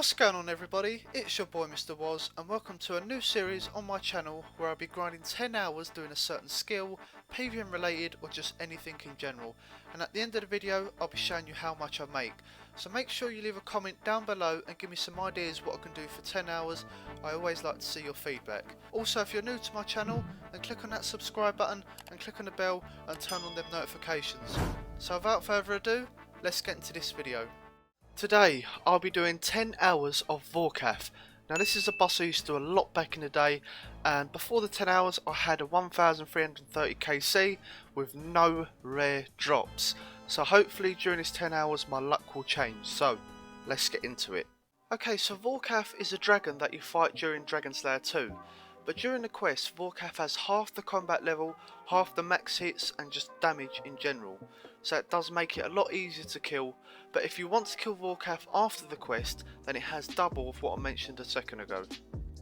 What's going on everybody, it's your boy Mr. Woz and welcome to a new series on my channel where I'll be grinding 10 hours doing a certain skill, PvM related or just anything in general, and at the end of the video I'll be showing you how much I make. So make sure you leave a comment down below and give me some ideas what I can do for 10 hours, I always like to see your feedback. Also if you're new to my channel then click on that subscribe button and click on the bell and turn on them notifications. So without further ado, let's get into this video. Today I'll be doing 10 hours of Vorkath. Now this is a boss I used to do a lot back in the day, and before the 10 hours I had a 1330 KC with no rare drops. So hopefully during this 10 hours my luck will change, so let's get into it. Okay, so Vorkath is a dragon that you fight during Dragon Slayer 2. But during the quest, Vorkath has half the combat level, half the max hits and just damage in general. So it does make it a lot easier to kill, but if you want to kill Vorkath after the quest, then it has double of what I mentioned a second ago.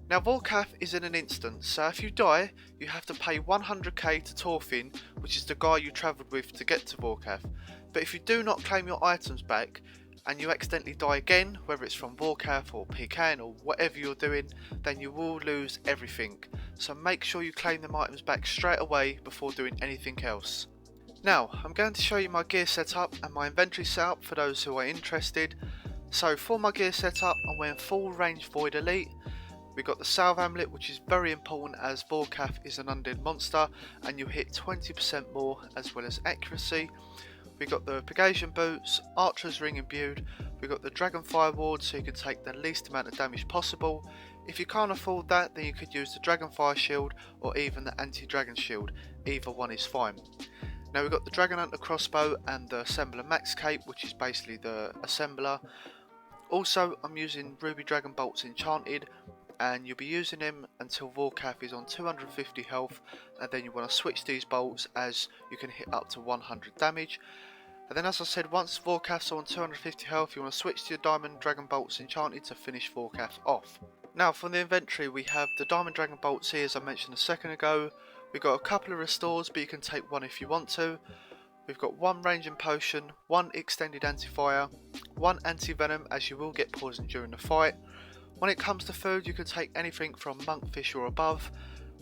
Now Vorkath is in an instant, so if you die, you have to pay 100k to Thorfinn, which is the guy you travelled with to get to Vorkath. But if you do not claim your items back, and you accidentally die again, whether it's from Vorkath or PKing or whatever you're doing, then you will lose everything. So make sure you claim them items back straight away before doing anything else. Now, I'm going to show you my gear setup and my inventory setup for those who are interested. So for my gear setup, I'm wearing full range Void Elite. We've got the Salve Amulet, which is very important as Vorkath is an undead monster and you hit 20% more as well as accuracy. We've got the Pegasian Boots, Archer's Ring imbued, we've got the Dragonfire Ward so you can take the least amount of damage possible. If you can't afford that, then you could use the Dragonfire Shield or even the Anti-Dragon Shield, either one is fine. Now we've got the Dragon Hunter Crossbow and the Assembler Max Cape, which is basically the Assembler. Also I'm using Ruby Dragon Bolts Enchanted, and you'll be using them until Vorkath is on 250 health, and then you want to switch these bolts as you can hit up to 100 damage. And then as I said, once Vorkath's on 250 health, you want to switch to your Diamond Dragon Bolts Enchanted to finish Vorkath off. Now from the inventory we have the Diamond Dragon Bolts here as I mentioned a second ago. We've got a couple of restores, but you can take one if you want to. We've got one ranging potion, one extended anti-fire, one anti-venom as you will get poisoned during the fight. When it comes to food, you can take anything from monkfish or above.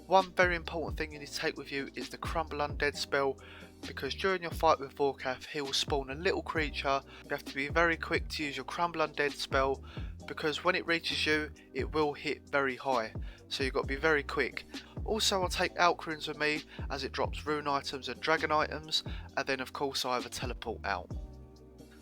One very important thing you need to take with you is the Crumble Undead spell, because during your fight with Vorkath he will spawn a little creature. You have to be very quick to use your Crumble Undead spell, because when it reaches you it will hit very high, so you've got to be very quick. Also I'll take Alch Runes with me as it drops rune items and dragon items, and then of course I have a teleport out.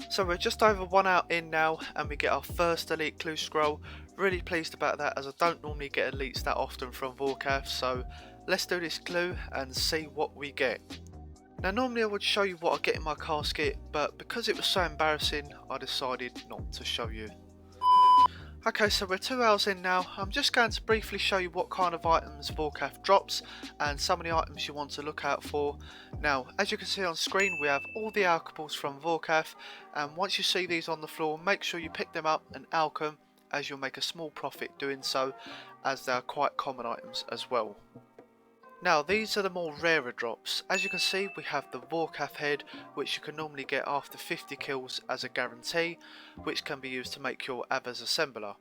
So we're just over 1 hour in now and we get our first elite clue scroll. Really pleased about that as I don't normally get elites that often from Vorkath, so let's do this clue and see what we get. Now normally I would show you what I get in my casket, but because it was so embarrassing I decided not to show you. Okay, so we're 2 hours in now. I'm just going to briefly show you what kind of items Vorkath drops and some of the items you want to look out for. Now, as you can see on screen, we have all the alchables from Vorkath, and once you see these on the floor, make sure you pick them up and alch them, as you'll make a small profit doing so, as they are quite common items as well. Now these are the more rarer drops. As you can see we have the Vorkath head, which you can normally get after 50 kills as a guarantee, which can be used to make your Ava's Assembler.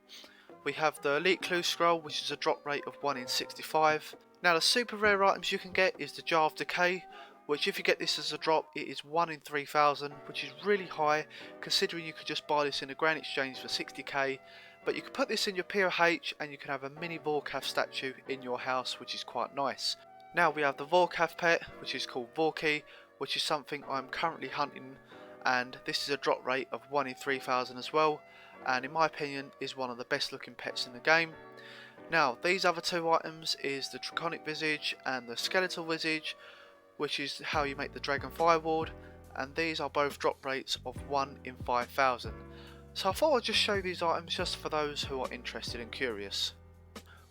We have the Elite Clue Scroll, which is a drop rate of 1 in 65. Now the super rare items you can get is the Jar of Decay, which if you get this as a drop it is 1 in 3000, which is really high considering you could just buy this in a Grand Exchange for 60k. But you can put this in your POH and you can have a mini Vorkath statue in your house, which is quite nice. Now we have the Vorkath pet, which is called Vorkath, which is something I'm currently hunting, and this is a drop rate of 1 in 3000 as well, and in my opinion is one of the best looking pets in the game. Now these other two items is the Draconic Visage and the Skeletal Visage, which is how you make the Dragonfire Ward, and these are both drop rates of 1 in 5000. So I thought I'd just show these items just for those who are interested and curious.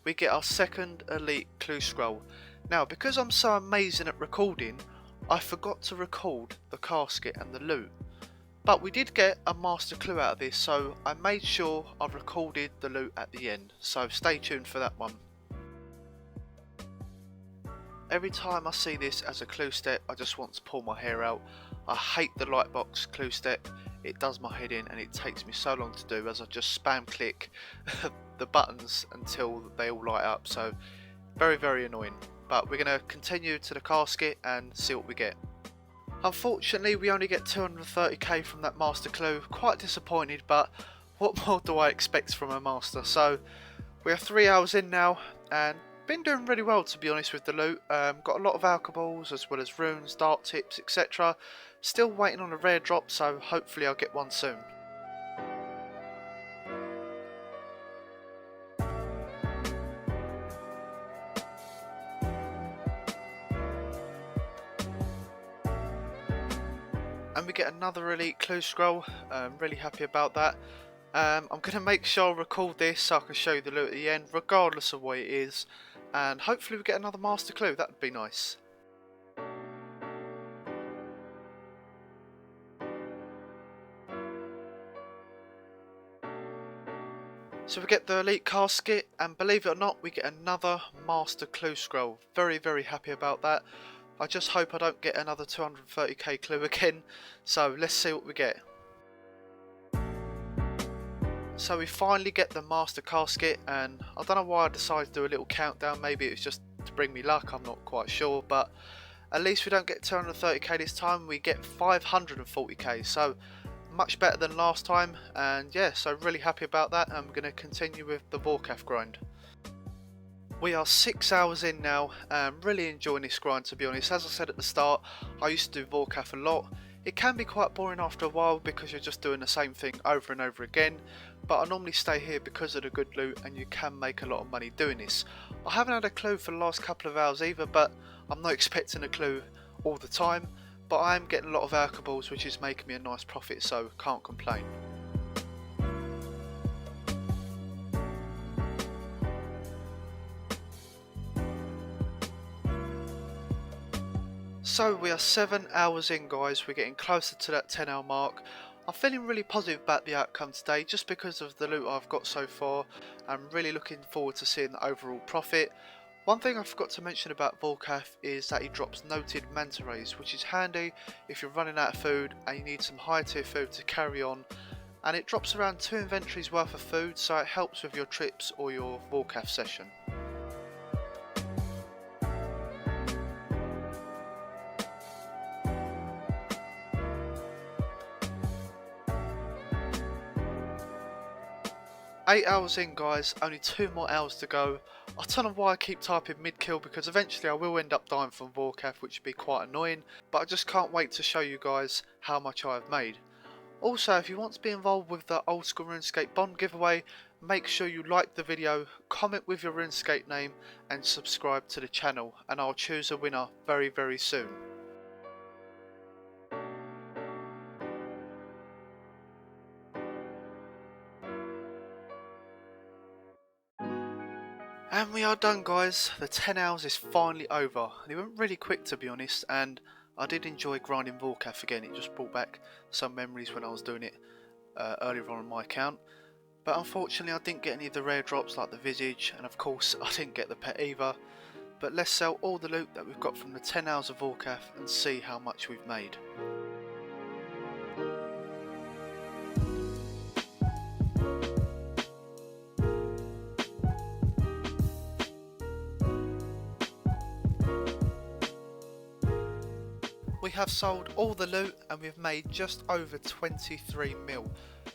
We get our second Elite Clue Scroll. Now because I'm so amazing at recording, I forgot to record the casket and the loot. But we did get a master clue out of this, so I made sure I recorded the loot at the end, so stay tuned for that one. Every time I see this as a clue step I just want to pull my hair out. I hate the Lightbox clue step. it does my head in and it takes me so long to do, as I just spam click the buttons until they all light up. So very, very annoying. But we're going to continue to the casket and see what we get. Unfortunately, we only get 230k from that master clue. Quite disappointed, but what more do I expect from a master? So we are 3 hours in now and been doing really well, to be honest, with the loot. Got a lot of alcohols as well as runes, dart tips, etc. Still waiting on a rare drop, so hopefully I'll get one soon. And we get another elite clue scroll. Really happy about that. I'm going to make sure I record this so I can show you the loot at the end, regardless of what it is. And hopefully we get another master clue. That would be nice. So we get the elite casket, and believe it or not, we get another master clue scroll. Very, very happy about that. I just hope I don't get another 230k clue again. So let's see what we get. So we finally get the master casket, and I don't know why I decided to do a little countdown. Maybe it was just to bring me luck, I'm not quite sure, but at least we don't get 230k this time, we get 540k, so much better than last time. And yeah, so really happy about that. I'm going to continue with the Vorkath grind. We are 6 hours in now, and really enjoying this grind, to be honest. As I said at the start, I used to do Vorkath a lot. It can be quite boring after a while because you're just doing the same thing over and over again, but I normally stay here because of the good loot and you can make a lot of money doing this. I haven't had a clue for the last couple of hours either, but I'm not expecting a clue all the time, but I am getting a lot of alcohols, which is making me a nice profit, so can't complain. So we are 7 hours in, guys. We're getting closer to that 10 hour mark. I'm feeling really positive about the outcome today just because of the loot I've got so far. I'm really looking forward to seeing the overall profit. One thing I forgot to mention about Vorkath is that he drops noted manta rays, which is handy if you're running out of food and you need some high tier food to carry on. And it drops around 2 inventories worth of food, so it helps with your trips or your Vorkath session. Eight hours in, guys, only 2 more hours to go. I don't know why I keep typing mid-kill, because eventually I will end up dying from Vorkath, which would be quite annoying, but I just can't wait to show you guys how much I have made. Also, if you want to be involved with the old school RuneScape Bond giveaway, make sure you like the video, comment with your RuneScape name and subscribe to the channel, and I'll choose a winner very, very soon. And we are done, guys. The 10 hours is finally over. It went really quick, to be honest, and I did enjoy grinding Vorkath again. It just brought back some memories when I was doing it earlier on my account. But unfortunately I didn't get any of the rare drops like the Visage, and of course I didn't get the pet either. But let's sell all the loot that we've got from the 10 hours of Vorkath and see how much we've made. We have sold all the loot and we've made just over 23 mil.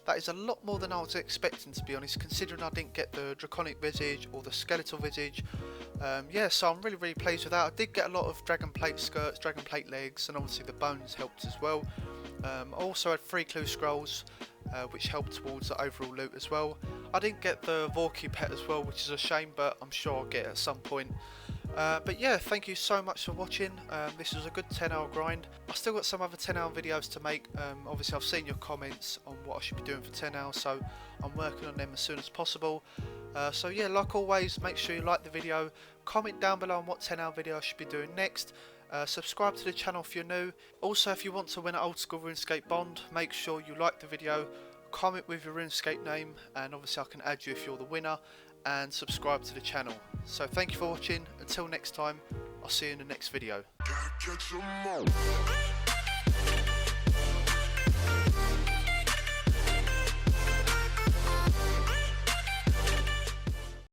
That is a lot more than I was expecting, to be honest, considering I didn't get the Draconic Visage or the Skeletal Visage. Yeah, so I'm really pleased with that. I did get a lot of Dragon Plate skirts, Dragon Plate legs, and obviously the bones helped as well. I also had 3 clue scrolls, which helped towards the overall loot as well. I didn't get the Vorkath pet as well, which is a shame, but I'm sure I'll get it at some point. But yeah, thank you so much for watching. This was a good 10 hour grind. I've still got some other 10 hour videos to make. Obviously I've seen your comments on what I should be doing for 10 hours, so I'm working on them as soon as possible. So yeah, like always, make sure you like the video, comment down below on what 10 hour video I should be doing next. Subscribe to the channel if you're new. Also, if you want to win an old school RuneScape Bond, make sure you like the video, comment with your RuneScape name, and obviously I can add you if you're the winner, and subscribe to the channel. So thank you for watching. Until next time, I'll see you in the next video.